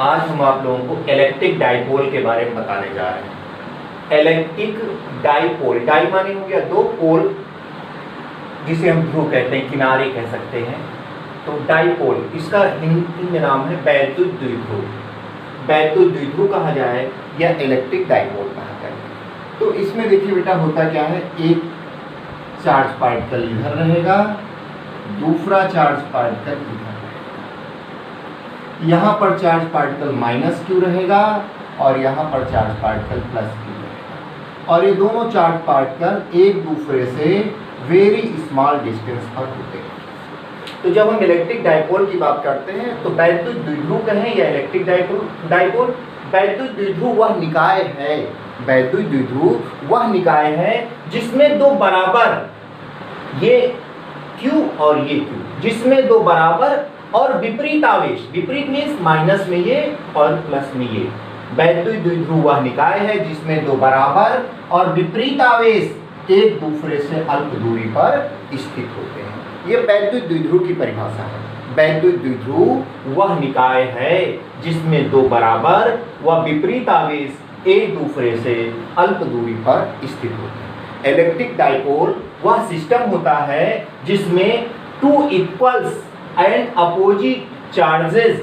आज हम आप लोगों को इलेक्ट्रिक डाइपोल के बारे में बताने जा रहे हैं। इलेक्ट्रिक डाइपोल, डाई माने हो गया दो, पोल जिसे हम ध्रुव कहते हैं, किनारे कह सकते हैं। तो डाइपोल इसका हिंदी में नाम है वैद्युत द्विध्रुव। वैद्युत द्विध्रुव कहा जाए या इलेक्ट्रिक डाइपोल कहा जाए। तो इसमें देखिए बेटा होता क्या है, एक चार्ज पार्टिकल इधर रहेगा, दूसरा चार्ज पार्टिकल इधर रहेगा। यहाँ पर चार्ज पार्टिकल माइनस क्यू रहेगा और यहाँ पर चार्ज पार्टिकल प्लस क्यू रहेगा। और ये दोनों चार्ज पार्टिकल एक दूसरे से वेरी स्मॉल डिस्टेंस पर होते हैं। तो जब हम इलेक्ट्रिक डाइपोल की बात करते हैं तो वैद्युत द्विध्रुव कहें या इलेक्ट्रिक डाइपोल, वैद्युत द्विध्रुव वह निकाय है, वैद्युत द्विध्रुव वह निकाय है जिसमें दो बराबर, ये Q और ये Q, जिसमें दो बराबर और विपरीत आवेश, विपरीत मीन्स माइनस में ये और प्लस में ये। वैद्युत द्विध्रुव वह निकाय है जिसमें दो बराबर और विपरीत आवेश एक दूसरे से अल्प दूरी पर स्थित होते हैं। ये वैद्युत द्विध्रुव की परिभाषा है। वैद्युत द्विध्रुव वह निकाय है जिसमें दो बराबर व विपरीत आवेश एक दूसरे से अल्प दूरी पर स्थित होते हैं। इलेक्ट्रिक डाइपोल वह सिस्टम होता है जिसमें two equals and opposite charges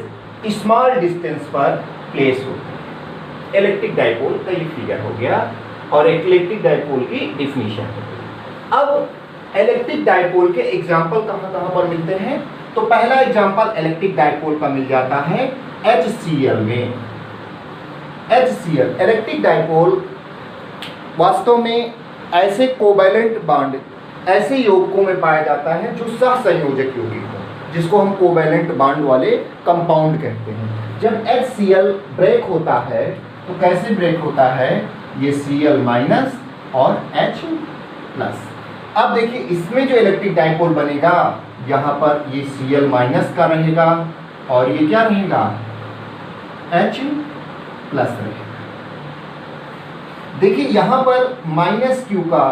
small distance पर प्लेस होते हैं। इलेक्ट्रिक डाइपोल का ये फिगर हो गया और इलेक्ट्रिक डाइपोल की डिफिनीशन हो गई। अब इलेक्ट्रिक डाइपोल के एग्जाम्पल कहाँ कहाँ पर मिलते हैं? तो पहला एग्जाम्पल इलेक्ट्रिक डाइपोल का मिल जाता है HCl में। HCl इलेक्ट्रिक डाइपोल वास्तव में ऐसे कोवैलेंट बॉन्ड, ऐसे यौगिकों में पाया जाता है जो सहसंयोजक यौगिक हो, जिसको हम कोवैलेंट बॉन्ड वाले कंपाउंड कहते हैं। जब HCl ब्रेक होता है तो कैसे ब्रेक होता है? ये Cl माइनस और H प्लस। अब देखिए इसमें जो इलेक्ट्रिक डाइपोल बनेगा, यहाँ पर ये Cl माइनस का रहेगा और ये क्या रहेगा? H प्लस रहेगा। देखिए यहाँ पर माइनस Q का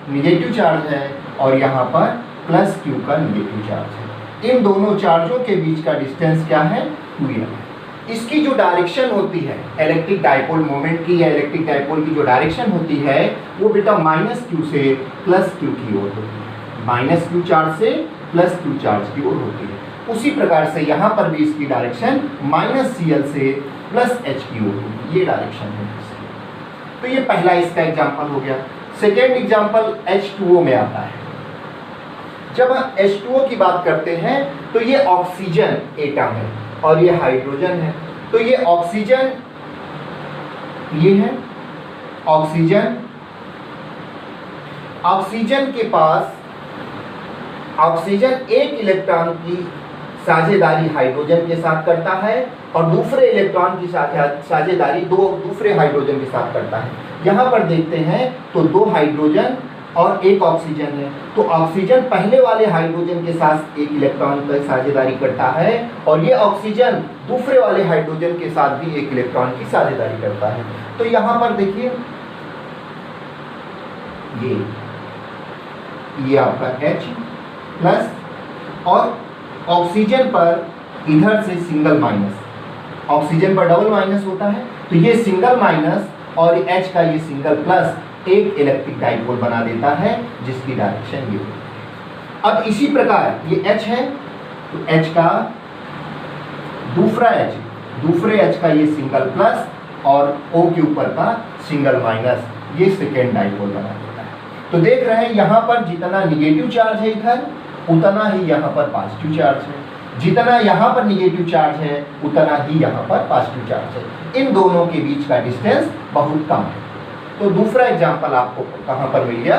निगेटिव चार्ज है और यहाँ पर प्लस Q का निगेटिव चार्ज है। इन दोनों चार्जों के बीच का डिस्टेंस क्या है? 2m। इसकी जो डायरेक्शन होती है इलेक्ट्रिक डाइपोल मोमेंट की या इलेक्ट्रिक डाइपोल की जो डायरेक्शन होती है वो बेटा माइनस Q से प्लस Q की ओर होती है। माइनस Q चार्ज से प्लस Q चार्ज की ओर होती है। उसी प्रकार से यहाँ पर भी इसकी डायरेक्शन माइनस Cl से प्लस H की ओर होगी। ये डायरेक्शन है इसकी। तो ये पहला इसका एग्जाम्पल हो गया। सेकेंड एग्जाम्पल H2O में आता है। जब हम H2O की बात करते हैं तो ये ऑक्सीजन एटम है और ये हाइड्रोजन है। तो ये ऑक्सीजन, ये है ऑक्सीजन। ऑक्सीजन के पास, ऑक्सीजन एक इलेक्ट्रॉन की साझेदारी हाइड्रोजन के साथ करता है और दूसरे इलेक्ट्रॉन की साझेदारी दो दूसरे हाइड्रोजन के साथ करता है। यहाँ पर देखते हैं तो दो हाइड्रोजन और एक ऑक्सीजन है। तो ऑक्सीजन पहले वाले हाइड्रोजन के साथ एक इलेक्ट्रॉन की साझेदारी करता है और ये ऑक्सीजन दूसरे वाले हाइड्रोजन के साथ भी एक इलेक्ट्रॉन की साझेदारी करता है। तो यहाँ पर देखिए ये आपका H प्लस और ऑक्सीजन पर इधर से सिंगल माइनस, ऑक्सीजन पर डबल माइनस होता है। तो ये सिंगल माइनस और H का ये सिंगल प्लस एक इलेक्ट्रिक डाइपोल बना देता है जिसकी डायरेक्शन ये है। अब इसी प्रकार ये H है तो H का दूसरा H, दूसरे H का ये सिंगल प्लस और O के ऊपर का सिंगल माइनस, ये सेकेंड डाइपोल बना देता है। तो देख रहे हैं यहाँ पर जितना निगेटिव चार्ज है इधर उतना ही यहाँ पर पॉजिटिव चार्ज है, जितना यहाँ पर निगेटिव चार्ज है उतना ही यहाँ पर पॉजिटिव चार्ज है। इन दोनों के बीच का डिस्टेंस बहुत कम है। तो दूसरा एग्जाम्पल आपको कहाँ पर मिल गया?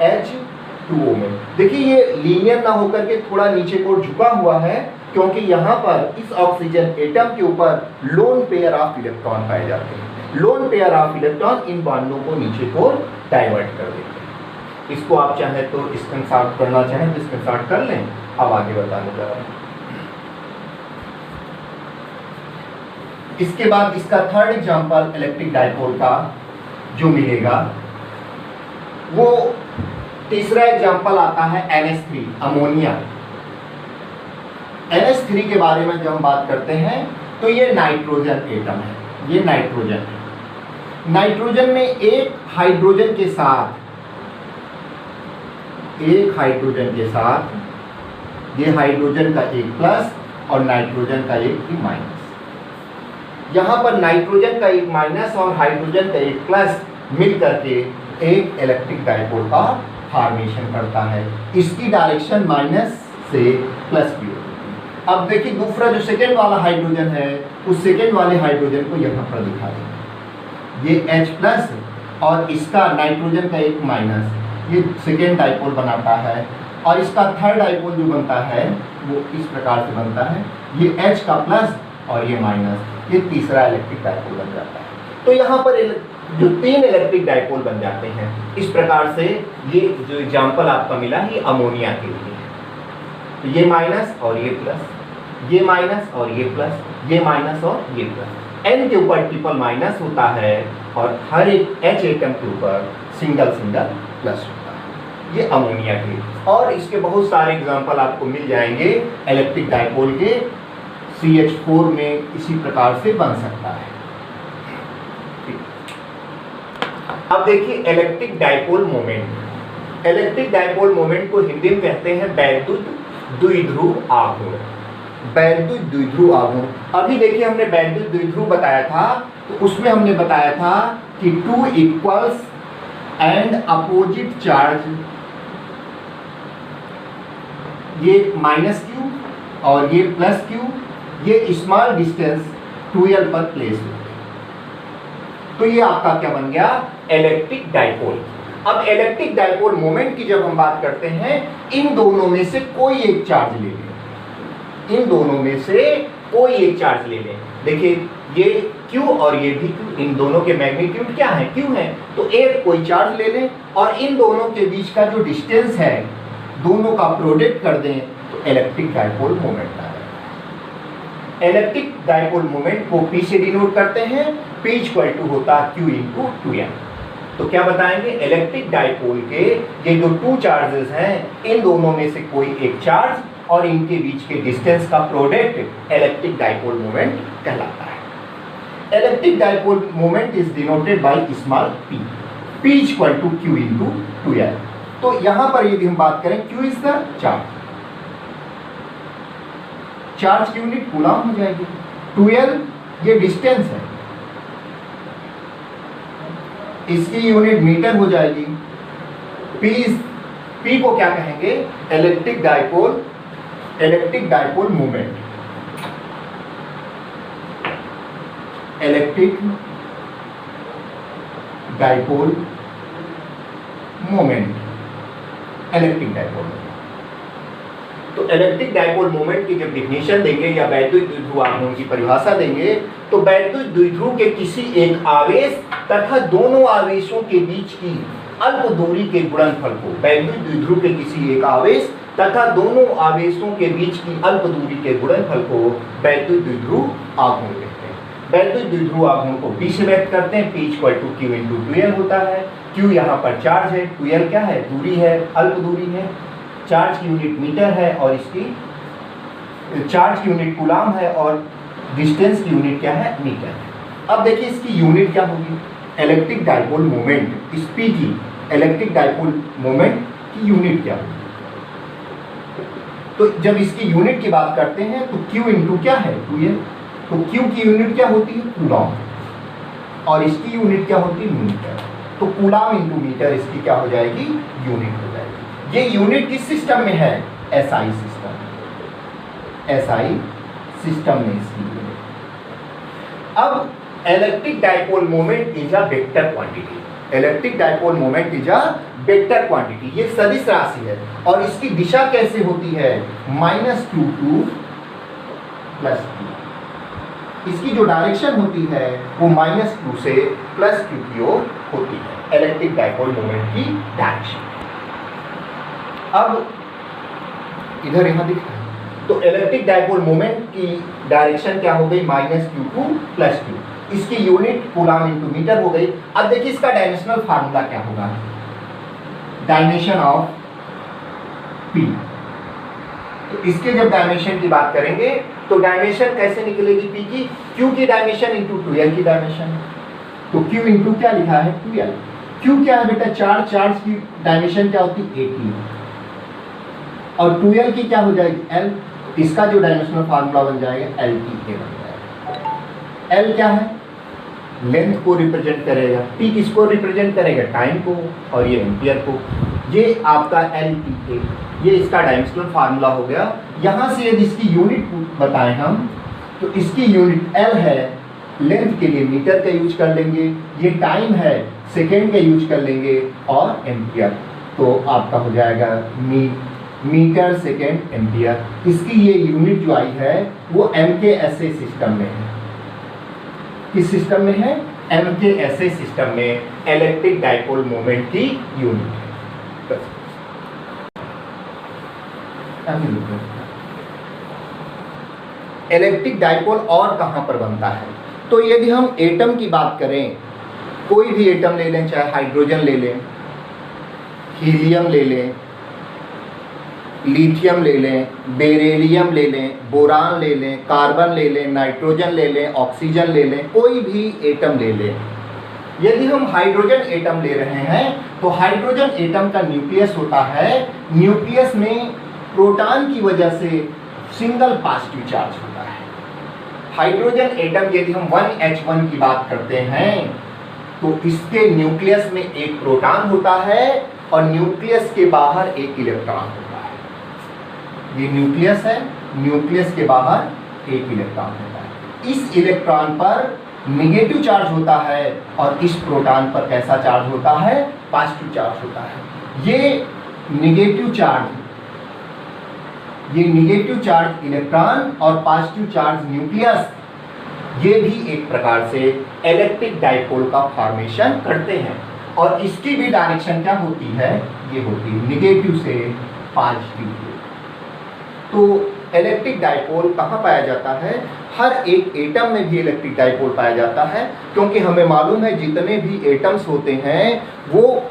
H2O में। देखिए ये लीनियर ना होकर के थोड़ा नीचे को झुका हुआ है क्योंकि यहाँ पर इस ऑक्सीजन एटम के ऊपर लोन पेयर ऑफ इलेक्ट्रॉन पाए जाते हैं। Lone pair of electron in बॉन्डों को नीचे को डाइवर्ट कर देते हैं। इसको आप चाहे तो स्क्रीनशॉट करना चाहें तो स्क्रीनशॉट कर लें। अब आगे बताने जा रहा हूँ। इसके बाद इसका थर्ड एग्जाम्पल इलेक्ट्रिक डाइपोल का जो मिलेगा वो तीसरा एग्जाम्पल आता है NH3 अमोनिया। NH3 के बारे में जब हम बात करते हैं तो ये नाइट्रोजन एटम है, ये नाइट्रोजन है। नाइट्रोजन में एक हाइड्रोजन के साथ ये हाइड्रोजन का एक प्लस और नाइट्रोजन का एक माइनस। यहाँ पर नाइट्रोजन का एक माइनस और हाइड्रोजन का एक प्लस मिल करके एक इलेक्ट्रिक डाइपोल का फॉर्मेशन करता है। इसकी डायरेक्शन माइनस से प्लस की होती है। अब देखिए दूसरा जो सेकेंड वाला हाइड्रोजन है, उस सेकेंड वाले हाइड्रोजन को यहाँ पर दिखा दें, ये H प्लस और इसका नाइट्रोजन का एक माइनस, ये सेकेंड डाइपोल बनाता है। और इसका थर्ड डाइपोल जो बनता है वो इस प्रकार से बनता है, ये H का प्लस और ये माइनस, ये तीसरा इलेक्ट्रिक डाइपोल बन जाता है। तो यहाँ पर जो 3 इलेक्ट्रिक डाइपोल बन जाते हैं इस प्रकार से। ये जो एग्जाम्पल आपका मिला ये अमोनिया के लिए है। तो ये माइनस और ये प्लस, ये माइनस और ये प्लस, ये माइनस और ये प्लस। N के ऊपर ट्रिपल माइनस होता है और हर एक H एटम के ऊपर सिंगल प्लस होता है। ये अमोनिया के, और इसके बहुत सारे एग्जाम्पल आपको मिल जाएंगे इलेक्ट्रिक डाइपोल के। CH4 में इसी प्रकार से बन सकता है। अब देखिए electric dipole moment. Electric dipole moment को हिंदी में कहते हैं वैद्युत द्विध्रुव आघूर्ण। वैद्युत द्विध्रुव आघूर्ण। अभी देखिए हमने वैद्युत द्विध्रुव बताया था, तो उसमें हमने बताया था कि 2 इक्वल्स एंड अपोजिट चार्ज, ये माइनस क्यू और ये प्लस क्यू, ये स्मॉल डिस्टेंस 2l पर प्लेस होते हैं। तो ये आपका क्या बन गया, इलेक्ट्रिक डाइपोल। अब इलेक्ट्रिक डाइपोल मोमेंट की जब हम बात करते हैं, इन दोनों में से कोई एक चार्ज ले लें, इन दोनों में से कोई एक चार्ज ले लें। देखिए ये Q और ये भी Q, इन दोनों के मैग्नीट्यूड क्या है, Q है। तो एक कोई चार्ज ले लें और इन दोनों के बीच का जो डिस्टेंस है दोनों का प्रोडक्ट कर दें, तो इलेक्ट्रिक डाइपोल मोमेंट आ जाएगा। इलेक्ट्रिक डाइपोल मोमेंट को P से डिनोट करते हैं। P इक्वल टू होता है Q इंटू 2n। तो क्या बताएंगे, इलेक्ट्रिक डाइपोल के ये जो 2 चार्जेस हैं, इन दोनों में से कोई एक चार्ज और इनके बीच के डिस्टेंस का प्रोडक्ट इलेक्ट्रिक डाइपोल मोमेंट कहलाता है। Electric dipole moment is denoted by small p, p equal to q into 2l। तो यहां पर यदि हम बात करें, q is the charge, charge की यूनिट कूलम हो जाएगी, 2l ये डिस्टेंस है, इसकी यूनिट मीटर हो जाएगी। p को क्या कहेंगे, electric dipole moment, electric dipole moment, electric dipole. तो इलेक्ट्रिक डाइपोल मोमेंट की जब डिफिनेशन देंगे या वैद्युत द्विध्रुव आघूर्ण की परिभाषा देंगे, तो वैद्युत द्विध्रुव के किसी एक आवेश तथा दोनों आवेशों के बीच की अल्प दूरी के गुणनफल को, वैद्युत द्विध्रुव के किसी एक आवेश तथा दोनों आवेशों के बीच की अल्प दूरी के गुणनफल को वैद्युत द्विध्रुव आघूर्ण कहते हैं। वैद्युत द्विध्रुव आघूर्ण को P से व्यक्त करते हैं। P equal to Q into 2l होता है। Q यहाँ पर चार्ज है, 2l क्या है, दूरी है, अल्प दूरी है। चार्ज की यूनिट मीटर है और इसकी चार्ज की यूनिट कूलम है और डिस्टेंस की यूनिट क्या है, मीटर है। अब देखिए इसकी यूनिट क्या होगी, इलेक्ट्रिक डाइपोल मोमेंट, इस P की इलेक्ट्रिक डाइपोल मोमेंट की यूनिट क्या होगी। तो जब इसकी यूनिट की बात करते हैं तो Q इंटू क्या है, 2l। तो Q की यूनिट क्या होती है, कूलम, और इसकी यूनिट क्या होती है, मीटर। तो कूलम इंटू मीटर इसकी क्या हो जाएगी, यूनिट हो जाएगी। ये यूनिट किस सिस्टम में है, SI सिस्टम, SI सिस्टम में इसकी यूनिट। अब electric dipole moment is a vector quantity, electric dipole moment is a vector quantity, ये सदिश राशि है और इसकी दिशा कैसे होती है, -q टू +q। इसकी जो डायरेक्शन होती है वो -q से +q की ओर होती है, इलेक्ट्रिक डाइपोल मोमेंट की डायरेक्शन। अब इधर यहाँ दिख रहा है, तो इलेक्ट्रिक डाइपोल मोमेंट की डायरेक्शन क्या हो गई, -q टू +q। इसकी यूनिट कूलम इंटू मीटर हो गई। अब देखिए इसका डायमेंशनल फार्मूला क्या होगा, डायमेंशन ऑफ P तो इसके जब डायमेंशन की बात करेंगे तो डायमेंशन कैसे निकलेगी पी की, क्यू की डायमेंशन इंटू 2l की डायमेंशन। तो क्यू इंटू क्या लिखा है 2l। क्यू क्या है बेटा चार्ज, चार्ज की डायमेंशन क्या होती है 18 और 2l की क्या हो जाएगी l। इसका जो डायमेंशनल फार्मूला बन जाएगा LTA बन जाएगा। L क्या है लेंथ को रिप्रेजेंट करेगा, T किसको रिप्रेजेंट करेगा टाइम को, और ये एम्पियर को। ये आपका LTA, ये इसका डायमेंशनल फार्मूला हो गया। यहाँ से यदि इसकी यूनिट बताएं हम तो इसकी यूनिट L है, लेंथ के लिए मीटर का यूज कर लेंगे, ये टाइम है सेकेंड का यूज कर लेंगे, और एम्पियर तो आपका हो जाएगा मीटर सेकेंड एम्पियर। इसकी ये यूनिट जो आई है वो MKSA सिस्टम में है। किस सिस्टम में है MKSA सिस्टम में, इलेक्ट्रिक डाइपोल मोमेंट की यूनिट है। इलेक्ट्रिक डाइपोल और कहां पर बनता है, तो यदि हम एटम की बात करें, कोई भी एटम ले लें, चाहे हाइड्रोजन ले लें, हीलियम ले लें, लिथियम ले लें, बेरिलियम ले लें, बोरान ले लें, कार्बन ले लें, नाइट्रोजन ले लें, ऑक्सीजन ले लें, कोई भी एटम ले लें। यदि हम हाइड्रोजन एटम ले रहे हैं तो हाइड्रोजन एटम का न्यूक्लियस होता है, न्यूक्लियस में प्रोटॉन की वजह से सिंगल पॉजिटिव चार्ज होता है। हाइड्रोजन एटम यदि हम 1H1 की बात करते हैं तो इसके न्यूक्लियस में एक प्रोटॉन होता है और न्यूक्लियस के बाहर एक इलेक्ट्रॉन होता है। ये न्यूक्लियस है, न्यूक्लियस के बाहर एक इलेक्ट्रॉन होता है। इस इलेक्ट्रॉन पर नेगेटिव चार्ज होता है और इस प्रोटॉन पर कैसा चार्ज होता है पॉजिटिव चार्ज होता है। ये नेगेटिव चार्ज इलेक्ट्रॉन और पॉजिटिव चार्ज न्यूक्लियस, ये भी एक प्रकार से इलेक्ट्रिक डाइपोल का फॉर्मेशन करते हैं। और इसकी भी डायरेक्शन क्या होती है, ये होती है नेगेटिव से पॉजिटिव। तो इलेक्ट्रिक डाइपोल कहाँ पाया जाता है, हर एक एटम में भी इलेक्ट्रिक डाइपोल पाया जाता है, क्योंकि हमें मालूम है जितने भी एटम्स होते हैं वो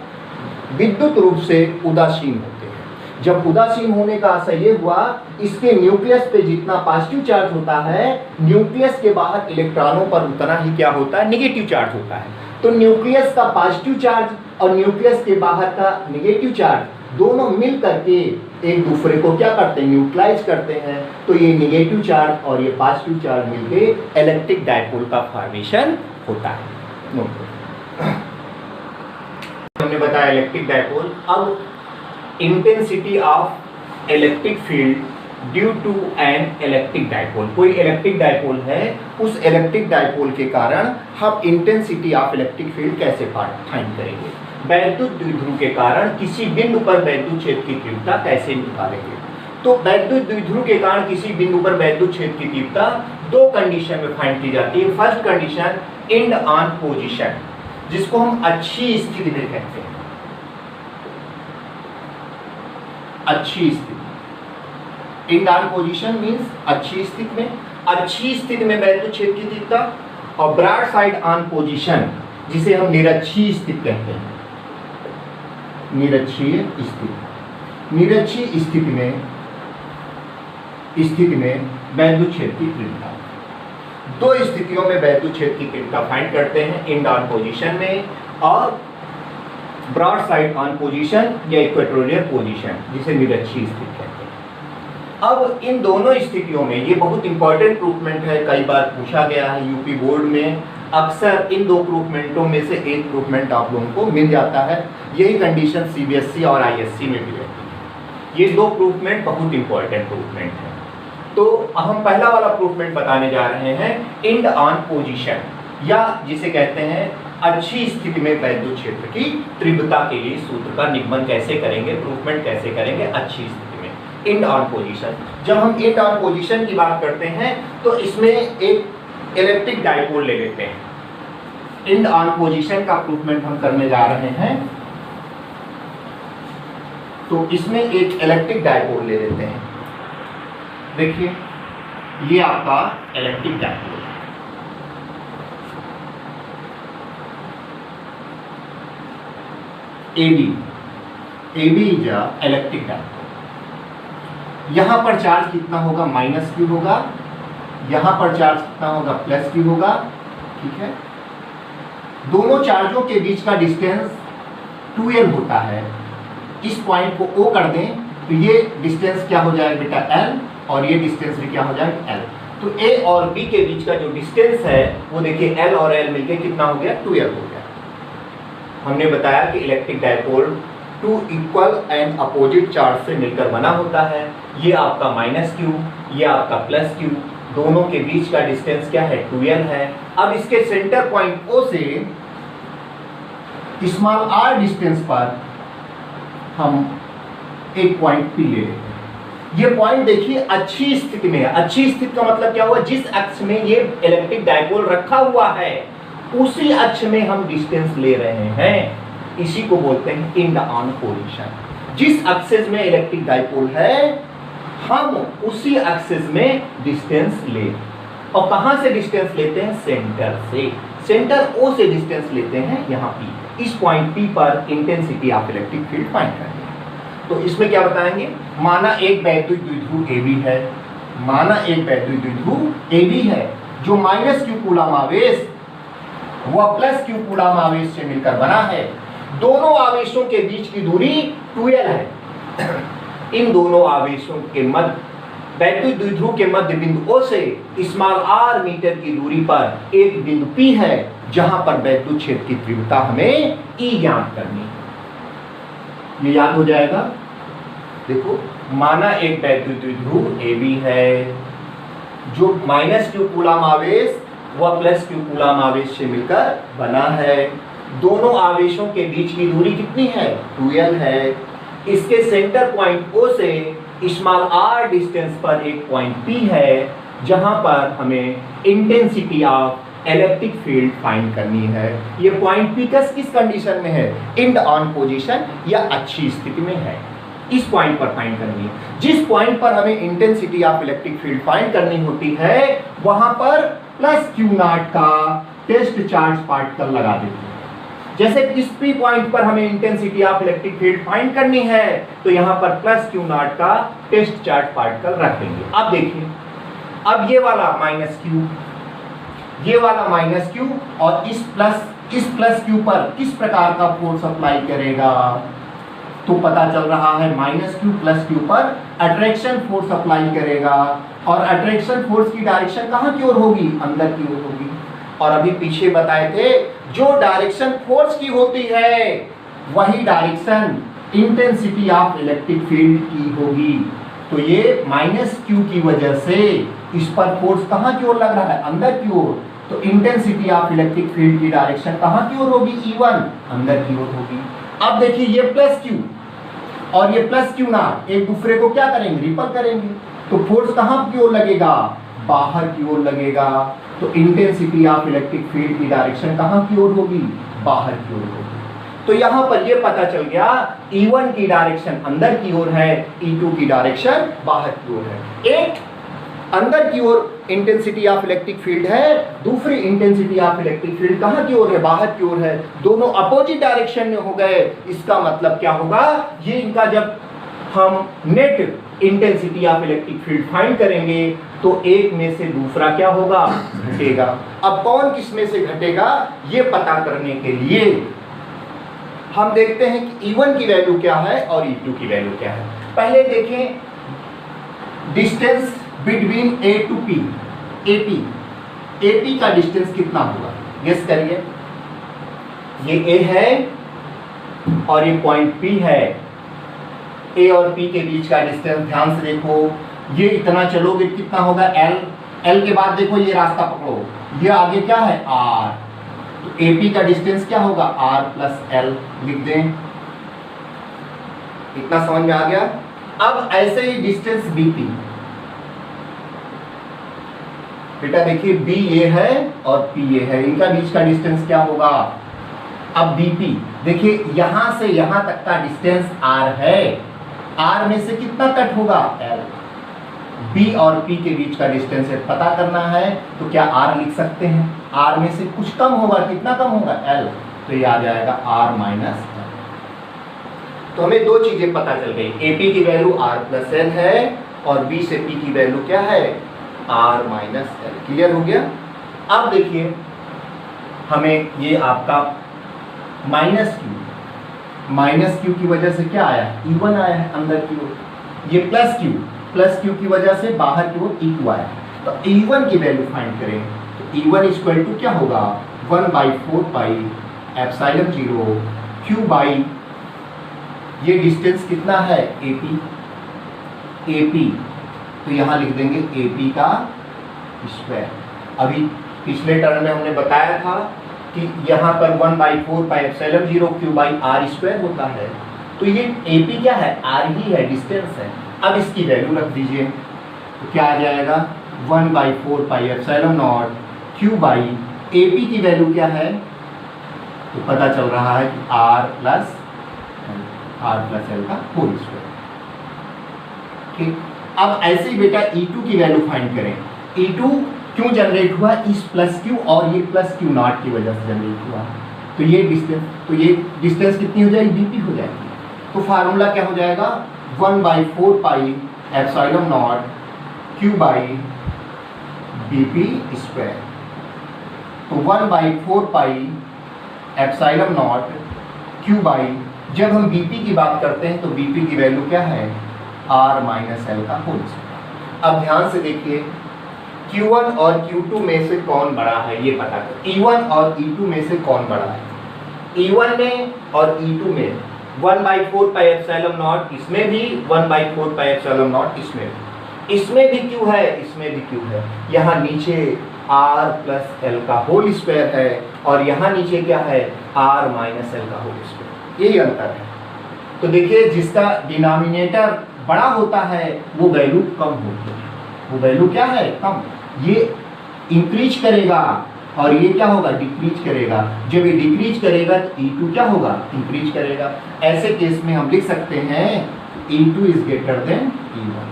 विद्युत रूप से उदासीन होते हैं। जब उदासीन होने का आशय ये हुआ, इसके न्यूक्लियस पे जितना पॉजिटिव चार्ज होता है, न्यूक्लियस के बाहर इलेक्ट्रॉनों पर उतना ही क्या होता है नेगेटिव चार्ज होता है। तो न्यूक्लियस का पॉजिटिव चार्ज और न्यूक्लियस के बाहर का नेगेटिव चार्ज दोनों मिल करके एक दूसरे को क्या करते हैं न्यूट्रलाइज करते हैं। तो ये नेगेटिव चार्ज और ये पॉजिटिव चार्ज मिलके इलेक्ट्रिक डाइपोल का फॉर्मेशन होता है। हमने बताया इलेक्ट्रिक डाइपोल। अब intensity of electric field due to an electric dipole, कोई इलेक्ट्रिक डाइपोल है, उस इलेक्ट्रिक डाइपोल के कारण हम इंटेंसिटी ऑफ इलेक्ट्रिक फील्ड कैसे फाइंड करेंगे। वैद्युत द्विध्रुव के कारण किसी बिंदु पर वैद्युत क्षेत्र की तीव्रता कैसे निकालेंगे। तो वैद्युत द्विध्रुव के कारण किसी बिंदु पर वैद्युत क्षेत्र की तीव्रता दो कंडीशन में फाइंड की जाती है। First condition and on position, जिसको हम अच्छी स्थिति में कहते हैं। अच्छी स्थिति, एंड ऑन पोजीशन मींस अच्छी स्थिति में, अच्छी स्थिति में वैद्युत क्षेत्र की तीव्रता, और ब्रॉड साइड ऑन पोजीशन जिसे हम निरक्षीय स्थिति कहते हैं। निरक्षीय स्थिति, निरक्षीय स्थिति में वैद्युत क्षेत्र की तीव्रता। दो स्थितियों में वैद्युत क्षेत्र की तीव्रता फाइंड करते हैं, एंड ऑन पोजीशन में और ब्रॉड साइड ऑन पोजीशन या इक्वेटोरियल पोजीशन जिसे निरक्षीय स्थिति कहते हैं। अब इन दोनों स्थितियों में ये बहुत इंपॉर्टेंट प्रूफमेंट है, कई बार पूछा गया है यूपी बोर्ड में। अक्सर इन दो प्रूफमेंटों में से एक प्रूफमेंट आप लोगों को मिल जाता है। यही कंडीशन CBSE और ISC में भी रहती है। ये दो प्रूफमेंट बहुत इंपॉर्टेंट प्रूफमेंट है। तो हम पहला वाला प्रूफमेंट बताने जा रहे हैं, एंड ऑन पोजीशन, या जिसे कहते हैं अच्छी स्थिति में वैद्युत क्षेत्र की तीव्रता के लिए सूत्र का निगमन कैसे करेंगे, प्रूफमेंट कैसे करेंगे अच्छी स्थिति में, एंड ऑन पोजीशन। जब हम एंड ऑन पोजीशन की बात करते हैं तो इसमें एक इलेक्ट्रिक डाइपोल ले लेते हैं। एंड ऑन पोजीशन का प्रूफमेंट हम करने जा रहे हैं, तो इसमें एक इलेक्ट्रिक डाइपोल ले लेते हैं। देखिए ये आपका इलेक्ट्रिक डाइपोल है। AB is a electric dipole. यहां पर चार्ज कितना होगा, माइनस क्यू होगा, यहां पर चार्ज कितना होगा, प्लस क्यू होगा। ठीक है, दोनों चार्जों के बीच का डिस्टेंस 2l होता है। इस पॉइंट को O कर दें तो ये डिस्टेंस क्या हो जाएगा बेटा, L, और ये डिस्टेंस भी क्या हो जाएगा, L। तो A और B के बीच का जो डिस्टेंस है वो देखिए L और L मिलके कितना हो गया, 2l हो गया। हमने बताया कि electric dipole 2 equal and opposite charge से मिलकर बना होता है। ये आपका माइनस क्यू, ये आपका प्लस क्यू, दोनों के बीच का डिस्टेंस क्या है, 2l है। अब इसके सेंटर पॉइंट O से स्मॉल r डिस्टेंस पर हम एक पॉइंट P ले लेते हैं। ये पॉइंट देखिए अच्छी स्थिति में है। अच्छी स्थिति का मतलब क्या हुआ, जिस अक्ष में ये इलेक्ट्रिक डायपोल रखा हुआ है उसी अक्ष में हम डिस्टेंस ले रहे हैं, इसी को बोलते हैं इन ऑन पोजीशन। जिस एक्सिस में इलेक्ट्रिक डायपोल है हम उसी एक्सिस में डिस्टेंस ले, और कहां से डिस्टेंस लेते हैं, सेंटर से। सेंटर O से डिस्टेंस लेते हैं यहाँ P। इस पॉइंट P पर intensity of electric field find करेंगे। तो इसमें क्या बताएंगे, माना एक वैद्युत द्विध्रुव AB है, माना एक वैद्युत द्विध्रुव AB है जो माइनस क्यू कूलम आवेश व प्लस क्यू कूलम आवेश से मिलकर बना है। दोनों आवेशों के बीच की दूरी 2l है। इन दोनों आवेशों के मध्य वैद्युत द्विध्रुव के मध्य बिंदु O से स्मॉल r मीटर की दूरी पर एक बिंदु P है जहां पर वैद्युत क्षेत्र की तीव्रता हमें E ज्ञात करनी है। ये याद हो जाएगा। देखो, माना एक वैद्युत द्विध्रुव AB है जो माइनस क्यू कूलम आवेश व प्लस क्यू कूलम आवेश से मिलकर बना है। दोनों आवेशों के बीच की दूरी कितनी है, 2l है। इसके सेंटर पॉइंट O से स्मॉल r डिस्टेंस पर एक पॉइंट P है जहां पर हमें intensity of electric field find करनी है। ये पॉइंट P किस कंडीशन में है, इन ऑन पोजीशन या अच्छी स्थिति में है। इस पॉइंट पर फाइंड करनी है। जिस पॉइंट पर हमें intensity of electric field find करनी होती है वहां पर प्लस क्यू नॉट का टेस्ट चार्ज पार्टिकल लगा देते हैं। जैसे इस P पॉइंट पर हमें intensity of electric field find करनी है तो यहां पर प्लस क्यू नॉट का टेस्ट चार्ज पार्टिकल रख देंगे। अब देखिए, अब ये वाला माइनस क्यू, ये वाला माइनस क्यू और इस प्लस क्यू पर किस प्रकार का फोर्स अप्लाई करेगा, तो पता चल रहा है माइनस क्यू प्लस क्यू पर अट्रैक्शन फोर्स अप्लाई करेगा, और अट्रैक्शन फोर्स की डायरेक्शन कहां की ओर होगी, अंदर की ओर होगी। और अभी पीछे बताए थे जो डायरेक्शन फोर्स की होती है वही direction intensity of electric field की होगी। तो ये माइनस क्यू की वजह से इस पर फोर्स कहां की ओर लग रहा है, अंदर की ओर। तो इंटेंसिटी ऑफ इलेक्ट्रिक फील्ड की डायरेक्शन कहां की ओर होगी, E1, अंदर की ओर होगी। अब देखिए ये प्लस क्यू और ये प्लस क्यू नॉट एक दूसरे को क्या करेंगे, रिपल करेंगे। तो फोर्स कहां की ओर लगेगा, बाहर की ओर लगेगा। तो इंटेंसिटी ऑफ इलेक्ट्रिक फील्ड की डायरेक्शन कहां की ओर होगी, बाहर की ओर होगी। तो यहां पर यह पता चल गया E1 की डायरेक्शन अंदर की ओर है, E2 की डायरेक्शन बाहर की ओर है। एक अंदर की ओर इंटेंसिटी ऑफ इलेक्ट्रिक फील्ड है, दूसरी इंटेंसिटी ऑफ इलेक्ट्रिक फील्ड कहां की ओर है, बाहर की ओर है। दोनों अपोजिट डायरेक्शन में हो गए। इसका मतलब क्या होगा, ये इनका जब हम net intensity of electric field find करेंगे तो एक में से दूसरा क्या होगा, घटेगा। अब कौन किस में से घटेगा ये पता करने के लिए हम देखते हैं कि E1 की वैल्यू क्या है और E2 की वैल्यू क्या है। पहले देखें distance between A to P, AP का डिस्टेंस कितना होगा, गेस करिए। ये A है और ये पॉइंट P है। A और P के बीच का डिस्टेंस ध्यान से देखो, ये इतना चलोगे कितना होगा, L के बाद देखो ये रास्ता पकड़ो, ये आगे क्या है, R। तो AP का डिस्टेंस क्या होगा, R प्लस L लिख दें। इतना समझ में आ गया। अब ऐसे ही डिस्टेंस BP, बेटा देखिए B ये है और P ये है, इनका बीच का डिस्टेंस क्या होगा। अब BP देखिए यहां से यहां तक का डिस्टेंस R है, R में से कितना कट होगा, L। B और P के बीच का डिस्टेंस पता करना है तो क्या R लिख सकते हैं, R में से कुछ कम होगा, कितना कम होगा, L। तो ये आ जाएगा R माइनस L। तो हमें दो चीजें पता चल गई, AP की वैल्यू R प्लस L है और b से p की वैल्यू क्या है r माइनस एल। क्लियर हो गया। अब देखिए हमें ये आपका माइनस क्यू की वजह से क्या आया E1 आया है अंदर की ओर, ये प्लस क्यू की वजह से बाहर की ओर E2 आया है। तो E1 की वैल्यू फाइंड करें तो E1 इक्वल टू क्या होगा 1/4 पाई एप्सिलॉन 0 Q बाई, ये डिस्टेंस कितना है AP, तो यहाँ लिख देंगे AP का स्क्वायर। अभी पिछले टर्म में हमने बताया था कि यहाँ पर 1/4 pi epsilon 0 Q by R square होता है, तो ये AP क्या है R ही है, डिस्टेंस है। अब इसकी वैल्यू रख दीजिए तो क्या आ जाएगा 1/4 पाई epsilon not Q by AP की वैल्यू क्या है, तो पता चल रहा है कि R प्लस एल का होल स्क्वायर। ठीक, अब ऐसे ही बेटा E2 की वैल्यू फाइंड करें। E2 क्यों जनरेट हुआ, इस प्लस क्यू और ये प्लस क्यू नॉट की वजह से जनरेट हुआ, तो ये डिस्टेंस कितनी हो जाएगी dp हो जाएगी। तो फार्मूला क्या हो जाएगा 1/4 पाई epsilon not Q by dp square. तो 1/4 पाई एप्सिलॉन नॉट Q बाई, जब हम bp की बात करते हैं तो bp की वैल्यू क्या है r माइनस एल का होल स्क्वायर। अब ध्यान से देखिए Q1 और Q2 में से कौन बड़ा है ये पता करें। E1 और E2 में से कौन बड़ा है, E1 में और E2 में 1/4 पाई एप्सिलॉन नॉट, इसमें भी 1/4 पाई एप्सिलॉन नॉट, इसमें भी Q है, इसमें भी Q है। यहाँ नीचे R प्लस एल का होल स्क्वायर है और यहाँ नीचे क्या है R माइनस एल का होल स्क्वायर, यही अंतर है। तो देखिए जिसका डिनोमिनेटर बड़ा होता है वो वैल्यू कम होती है, वो वैल्यू क्या है कम, ये इंक्रीज करेगा और ये क्या होगा डिक्रीज करेगा। जब ये डिक्रीज करेगा तो E2 क्या होगा इंक्रीज करेगा। ऐसे केस में हम लिख सकते हैं E2 is greater than E1,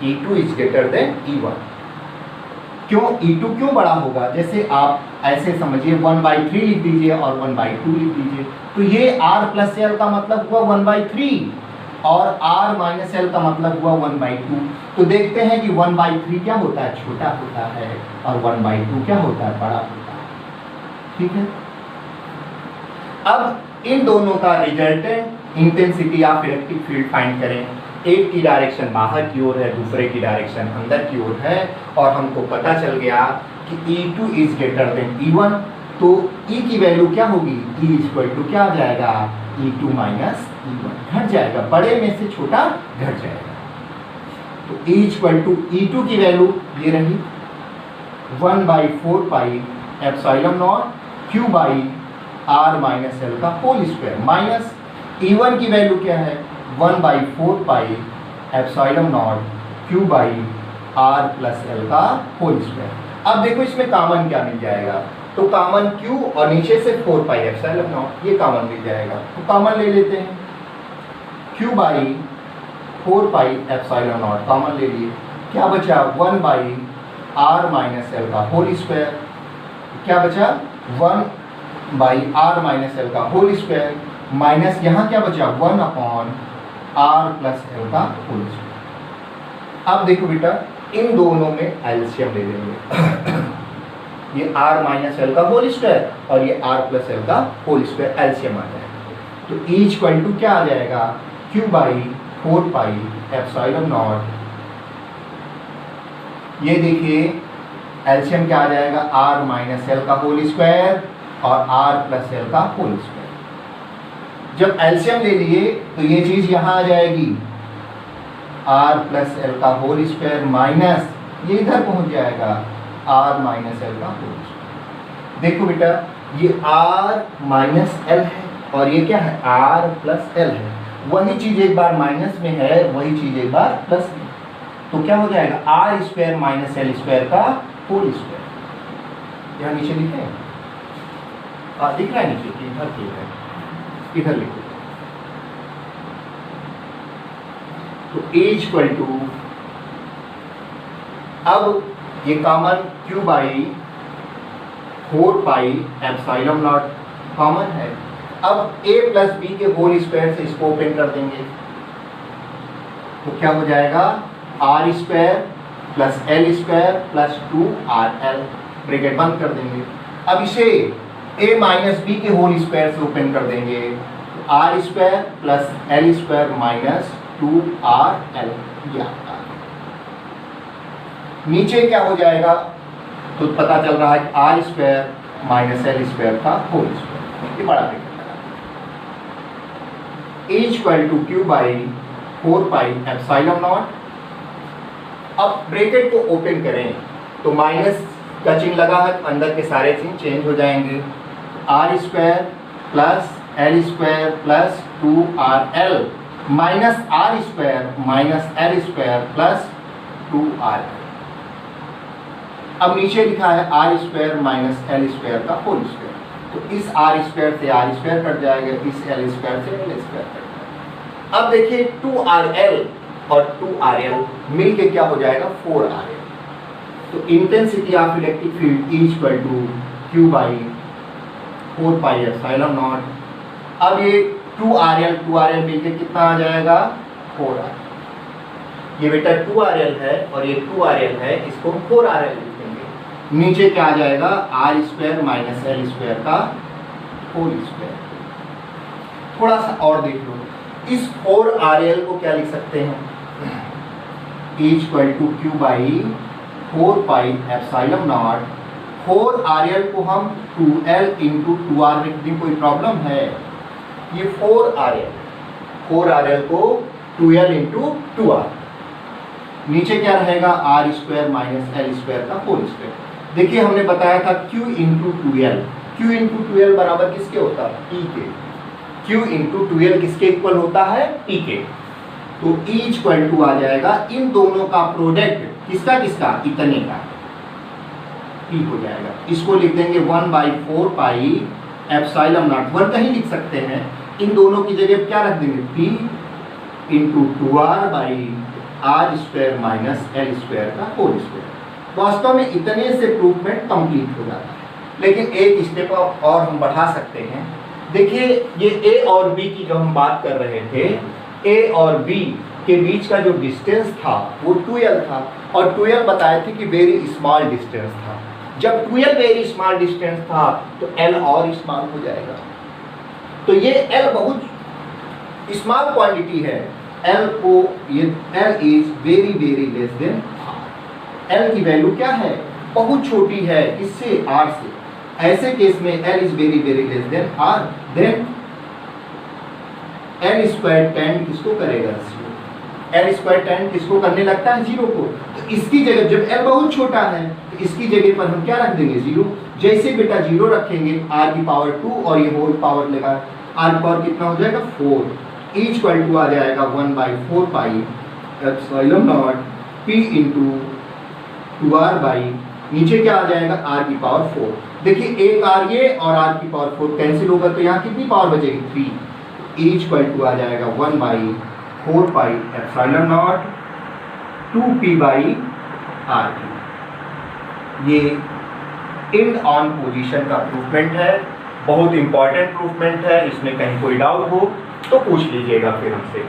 E2 is greater than E1। क्यों E2 क्यों बड़ा होगा, जैसे आप ऐसे समझिए 1/3 लिख दीजिए और 1/2 लिख दीजिए, तो ये R प्लस एल का मतलब हुआ 1/3 और R माइनस एल का मतलब हुआ 1/2। तो देखते हैं कि 1/3 क्या होता है छोटा होता है और 1/2 क्या होता है बड़ा होता है। ठीक है, अब इन दोनों का resultant intensity of electric field find करें। एक की डायरेक्शन बाहर की ओर है, दूसरे की डायरेक्शन अंदर की ओर है, और हमको पता चल गया कि E2 is greater than E1, तो E की वैल्यू क्या होगी E इक्वल टू क्या आ जाएगा E2 माइनस E1, घट जाएगा, बड़े में से छोटा घट जाएगा। तो E इक्वल टू E2 की वैल्यू ये रही 1/4 पाई epsilon not Q by R minus L का होल स्क्वायर, माइनस E1 की वैल्यू क्या है 1/4 पाई epsilon not Q by R plus L का होल स्क्वायर। अब देखो इसमें कॉमन क्या मिल जाएगा, तो कॉमन Q और नीचे से 4 पाई एप्सिलॉन नॉट, ये कॉमन मिल जाएगा, तो कॉमन ले लेते हैं। Q by 4 pi epsilon naught common ले लिए, क्या बचा 1/R माइनस एल का होल स्क्वायर, क्या बचा 1/R माइनस एल का होल स्क्वायर, माइनस यहाँ क्या बचा 1/R प्लस एल का होल स्क्वायर। अब देखो बेटा इन दोनों में एलसीएम ले लेंगे ये R माइनस एल का होल स्क्वायर और ये R प्लस एल का होल स्क्वायर, एलसीएम आ जाएगा। तो E इक्वल टू क्या आ जाएगा Q by 4 pi epsilon not, ये देखिए एलसीएम क्या आ जाएगा R माइनस एल का होल स्क्वायर और R प्लस एल का होल स्क्वायर। जब एलसीएम ले लिए तो ये चीज यहां आ जाएगी R प्लस एल का होल स्क्वायर माइनस ये इधर पहुंच जाएगा R माइनस एल का होल स्क्वायर। देखो बेटा ये R माइनस एल है और ये क्या है R प्लस एल है, वही चीज एक बार माइनस में है वही चीज एक बार प्लस में, तो क्या हो जाएगा R square minus L square का होल स्क्वायर। यहाँ नीचे लिखे दिख रहा है नीचे, इधर ठीक है, इधर लिखो। तो A इक्वल टू, अब ये common Q by 4 pi epsilon naught common है। अब A प्लस बी के होल स्क्वायर से इसको ओपन कर देंगे, तो क्या हो जाएगा R square plus L square plus 2RL, bracket बंद कर देंगे। अब इसे a माइनस बी के होल स्क्वायर से ओपन कर देंगे, R square plus L square minus 2RL, ये आपका नीचे क्या हो जाएगा, तो पता चल रहा है कि R square minus L square का होल स्क्वायर, ये बड़ा ब्रैकेट लगा, equal to Q by 4 pi epsilon naught. अब ब्रैकेट को ओपन करें तो माइनस का चिन्ह लगा है, तो अंदर के सारे चिन्ह चेंज हो जाएंगे, R square plus L square plus 2RL minus R square minus L square plus 2RL। अब नीचे लिखा है R square minus L square का होल स्क्वायर, तो इस आर स्क्वायर से आर स्क्वायर कट जाएगा, इस एल स्क्वायर से एल स्क्वायर कट जाएगा। अब देखिए 2RL और 2RL मिलके क्या हो जाएगा 4RL। तो intensity of electric field equal to Q by 4 pi epsilon naught. अब ये 2RL मिलके कितना आ जाएगा 4RL। ये बेटा 2RL है और ये 2RL है, इसको 4RL लिखेंगे। नीचे क्या आ जाएगा R square minus L square का होल स्क्वायर। थोड़ा सा और देख लो, इस 4RL को क्या लिख सकते हैं, equal to Q by 4 pi epsilon naught. 4RL को हम 2L इंटू 2R लिख दें, कोई प्रॉब्लम है? ये 4RL को 2L इंटू 2R, नीचे क्या रहेगा R square minus L square का होल स्क्वायर। देखिए हमने बताया था Q into 2L, Q into 2L बराबर किसके होता है P के, Q इंटू 2L किसके इक्वल होता है P के। तो E इक्वल टू आ जाएगा इन दोनों का प्रोडक्ट, किसका किसका, इतने का, P हो जाएगा। इसको लिख देंगे 1/4 पाई एप्सिलॉन नॉट, 1 कहीं लिख सकते हैं, इन दोनों की जगह क्या रख देंगे P into 2R by R square minus L square का होल स्क्वायर। वास्तव में इतने से प्रूफमेंट कंप्लीट हो जाता है, लेकिन एक स्टेप और हम बढ़ा सकते हैं। देखिए ये A और B की जो हम बात कर रहे थे, A और B के बीच का जो डिस्टेंस था वो 2L था, और 2L बताए थे कि वेरी स्मॉल डिस्टेंस था। जब 2L वेरी स्मॉल डिस्टेंस था तो L और स्मॉल हो जाएगा। तो ये L बहुत स्मॉल क्वांटिटी है, L को ये L is very very less than R। L की वैल्यू क्या है, बहुत छोटी है इससे, R से। ऐसे केस में L is very very less than R, then L square tend किसको करेगा, L स्क्वायर टेंड किसको करने लगता है, 0 को। तो इसकी जगह जब L बहुत छोटा है तो इसकी जगह पर हम क्या रख देंगे 0। जैसे बेटा 0 रखेंगे R की पावर 2 और ये होल पावर लेगा, R की पावर कितना हो जाएगा 4, इक्वल टू आ जाएगा 1/4 पाई epsilon not P into 2R by, नीचे क्या आ जाएगा R की पावर 4। देखिए एक R ये और R की पावर 4 कैंसिल होगा, तो यहाँ कितनी पावर बचेगी 3, इक्वल टू आ जाएगा 1/4 पाई epsilon not 2P by R। ये एंड ऑन पोजीशन का प्रूफमेंट है, बहुत इंपॉर्टेंट प्रूफमेंट है, इसमें कहीं कोई डाउट हो तो पूछ लीजिएगा फिर हमसे।